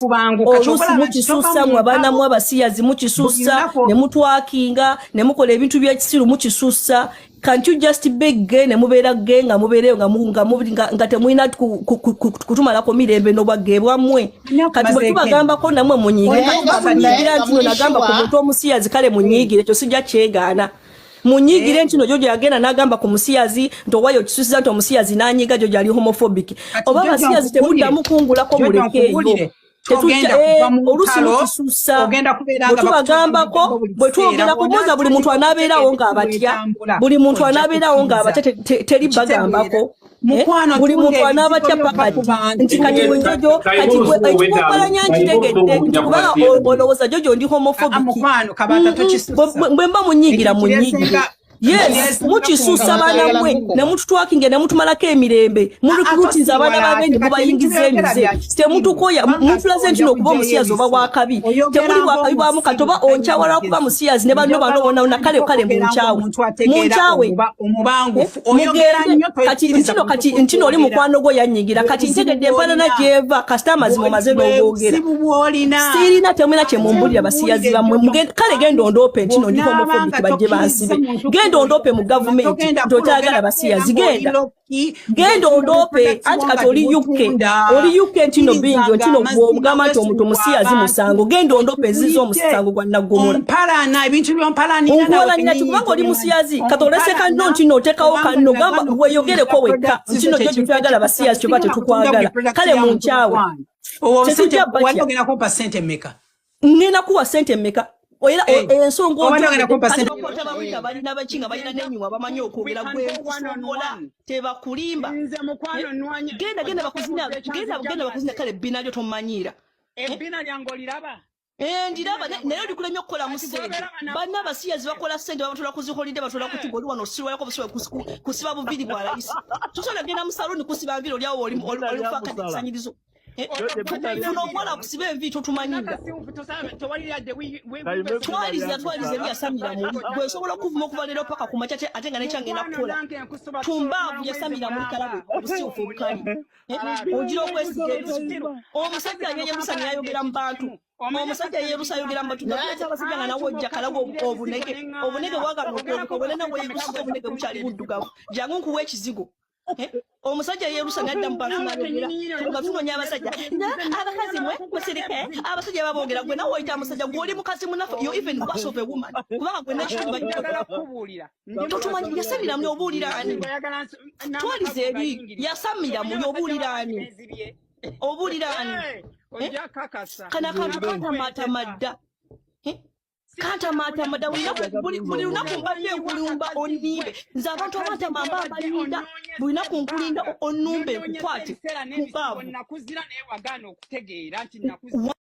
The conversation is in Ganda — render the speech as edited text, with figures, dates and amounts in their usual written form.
oluusi mukisussa mwe abaana mu abasiyazi mukisussa ne mutwakinga ne mukola ebintu by'ekisiru mukisussa. Can't you just be gay ne mubeera gay nga mubeereyo nga temulina kutumalako mirembe n'obwagge bwammwe? Kati bwe tubagambako nammwe munyiigire. Munyiigira nti no nagamba ku muntu omusiyazi kale munyiigire, ekyo sijja kyegaana. Munyigire ntino Jojo yagenda nagamba ku musiyazi ntowayo kisusiza nti omusiyazi nanyiga Jojo ali homophobic. Oba abasiyazi temuddamu kungulako mulekeeyo. Oluusi mukisussa bwe tubagambako bwe twogera kubuuza buli muntu anaabeerawo ng'abatya, buli muntu anaabeerawo ng'abatya teri bagambako. Buli muntu anaabatya pakati nti kati Jojo kati ekikumpalanya nkitegedde nti kubanga olowooza Jojo ndi homophobic. Bwe mba munyiigira munyiigire. Yes, mukisussa abaana mwe ne mututwakinge ne mutumalako emirembe mulukutiza abaana babendi mubayingiza emize temutukoya mutulaze ntino okuba omusiyazi oba wakabi temuli wakabi bwamu katoba onkyawala okuba musiyazi ne banno bonna kale munchawe omubangufu oyogera nnyo kati ntino oli mukwano gwo yanyigira kati ntegedde empalana gyeva customers mumaze n'obwogera sirina temwina kye mumbulira basiyazi bamwe kale genda ondope ntino ndi homophobic bajje bansibe genda ondope mu government totagala basiyazi genda ondope anti kati oli UK ntino bingi ntino bw'omugamba nti omuntu musiyazi musango genda ondope zizo omusango gwa naggomola mpalana ebintu by'ompalana nina kubanga oli musiyazi katolese kanno ntino otekawo kanno gamba weyogereko wekka ntino Jojo twagala basiyazi kyoba tetukwagala kale munkyawe wagenda kupa sente mmeka ngenda kuwa sente mmeka oyera ensonga balina bakinga balina nenyuwa bamanyi okwogera gwekusobola tebakulimba genda bakuzina kale ebbina lyo tomanyira ebbina lyange oliraba ndiraba naye olikula nnyo okukola mu ssente banna abasiyazi bakola ssente babatula kuzikolidde batula kutuga oli wano osirwalako busibe kusiba buviri bwa layisi tosobola genda mu saluni kusiba nviri oliawo olifakasanyirizo omuwala kusiba envi totumanyira twalize byasamira muli gwe osobola okuvuma okuva leero paka ku makya ate nga nekyangenda kukola tumbaavu yasamira muli kalabu obusiufu obukali ogira okwesiga ebizibu omusajja yeyerusa neyayogera mu bantu omusajja yeyerusa ayogera mu bantu nakuleeta abasajja nga nawe ojja kalabu obunege bwagala obunene bweyerusiza obunege bukyali buddugavu jangu nkuwa ekizigo omusajja yerusa nadda mu bantu nga tunoonya abasajja abakazi mwe musirike abasajja babogera gwe nawe oyita amusajja gw'oli mukazi munafu you even worse of a woman kubanga gwe nekitundu bakubuulira totumanyi yasamira muli obuulira ani twalize eri yasamira muli obuulira ani kana kantu kantamaatamadda kantamaatamada buli lunaku mbadde nkulumba onimbe nze abantu abatamamba mbalinda buli lunaku nkulinda onumbe nkukwate mukaabu